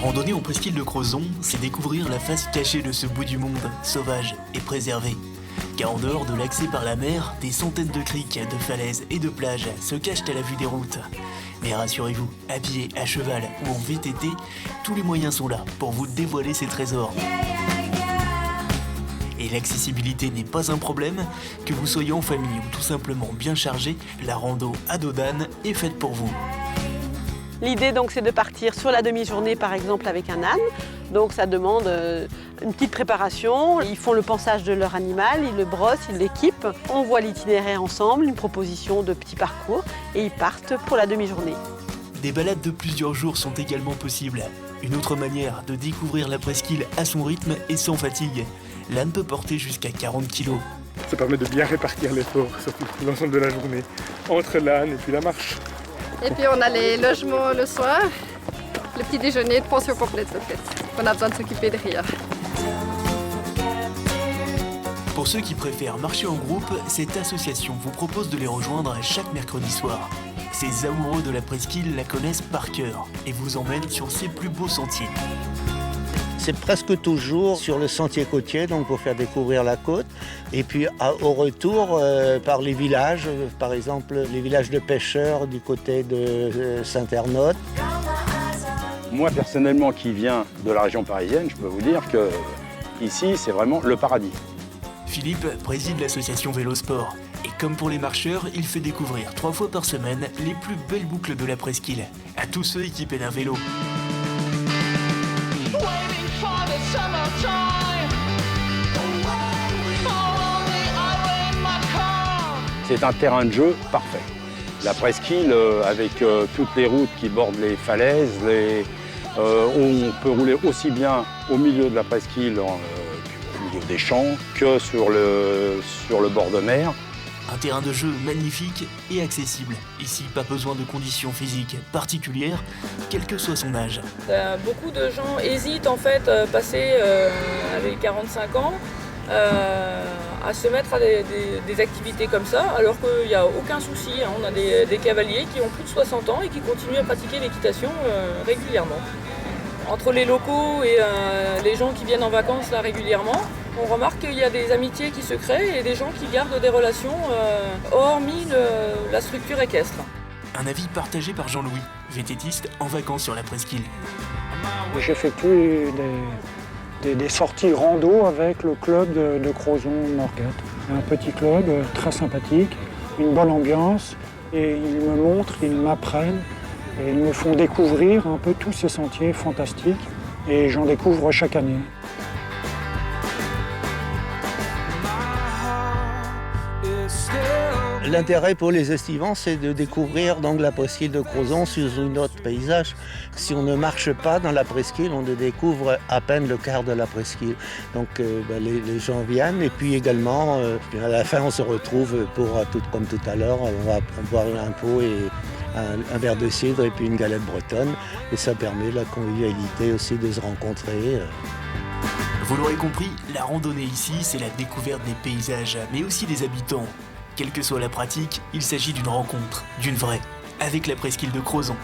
Randonner en presqu'île de Crozon, c'est découvrir la face cachée de ce bout du monde, sauvage et préservé. Car en dehors de l'accès par la mer, des centaines de criques, de falaises et de plages se cachent à la vue des routes. Mais rassurez-vous, à pied, à cheval ou en VTT, tous les moyens sont là pour vous dévoiler ces trésors. Et l'accessibilité n'est pas un problème, que vous soyez en famille ou tout simplement bien chargé, la rando à dos d'âne est faite pour vous. L'idée donc c'est de partir sur la demi-journée par exemple avec un âne. Donc ça demande une petite préparation. Ils font le pansage de leur animal, ils le brossent, ils l'équipent. On voit l'itinéraire ensemble, une proposition de petit parcours et ils partent pour la demi-journée. Des balades de plusieurs jours sont également possibles. Une autre manière de découvrir la presqu'île à son rythme et sans fatigue. L'âne peut porter jusqu'à 40 kg. Ça permet de bien répartir l'effort sur l'ensemble de la journée, entre l'âne et puis la marche. Et puis on a les logements le soir, le petit déjeuner de pension complète en fait. On a besoin de s'occuper de rien. Pour ceux qui préfèrent marcher en groupe, cette association vous propose de les rejoindre chaque mercredi soir. Ces amoureux de la presqu'île la connaissent par cœur et vous emmènent sur ses plus beaux sentiers. C'est presque toujours sur le sentier côtier, donc pour faire découvrir la côte. Et puis au retour, par les villages, par exemple les villages de pêcheurs du côté de Saint-Ernotte. Moi personnellement qui viens de la région parisienne, je peux vous dire que ici c'est vraiment le paradis. Philippe préside l'association Vélosport. Et comme pour les marcheurs, il fait découvrir 3 fois par semaine les plus belles boucles de la presqu'île à tous ceux équipés d'un vélo. C'est un terrain de jeu parfait. La presqu'île, avec toutes les routes qui bordent les falaises, on peut rouler aussi bien au milieu de la presqu'île, au milieu des champs, que sur le bord de mer. Un terrain de jeu magnifique et accessible. Ici, pas besoin de conditions physiques particulières, quel que soit son âge. Beaucoup de gens hésitent en fait, passé avec 45 ans, à se mettre à des activités comme ça, alors qu'il n'y a aucun souci. On a des cavaliers qui ont plus de 60 ans et qui continuent à pratiquer l'équitation régulièrement. Entre les locaux et les gens qui viennent en vacances là régulièrement, on remarque qu'il y a des amitiés qui se créent et des gens qui gardent des relations hormis la structure équestre. Un avis partagé par Jean-Louis, VTTiste en vacances sur la presqu'île. J'effectue des sorties rando avec le club de Crozon-Morgat. Un petit club très sympathique, une bonne ambiance, et ils me montrent, ils m'apprennent, et ils me font découvrir un peu tous ces sentiers fantastiques, et j'en découvre chaque année. L'intérêt pour les estivants, c'est de découvrir donc la presqu'île de Crozon sous un autre paysage. Si on ne marche pas dans la presqu'île, on ne découvre à peine le quart de la presqu'île. Donc les gens viennent et puis également, à la fin, on se retrouve comme tout à l'heure, on va boire un pot et un verre de cidre et puis une galette bretonne. Et ça permet la convivialité aussi de se rencontrer. Vous l'aurez compris, la randonnée ici, c'est la découverte des paysages, mais aussi des habitants. Quelle que soit la pratique, il s'agit d'une rencontre, d'une vraie, avec la presqu'île de Crozon.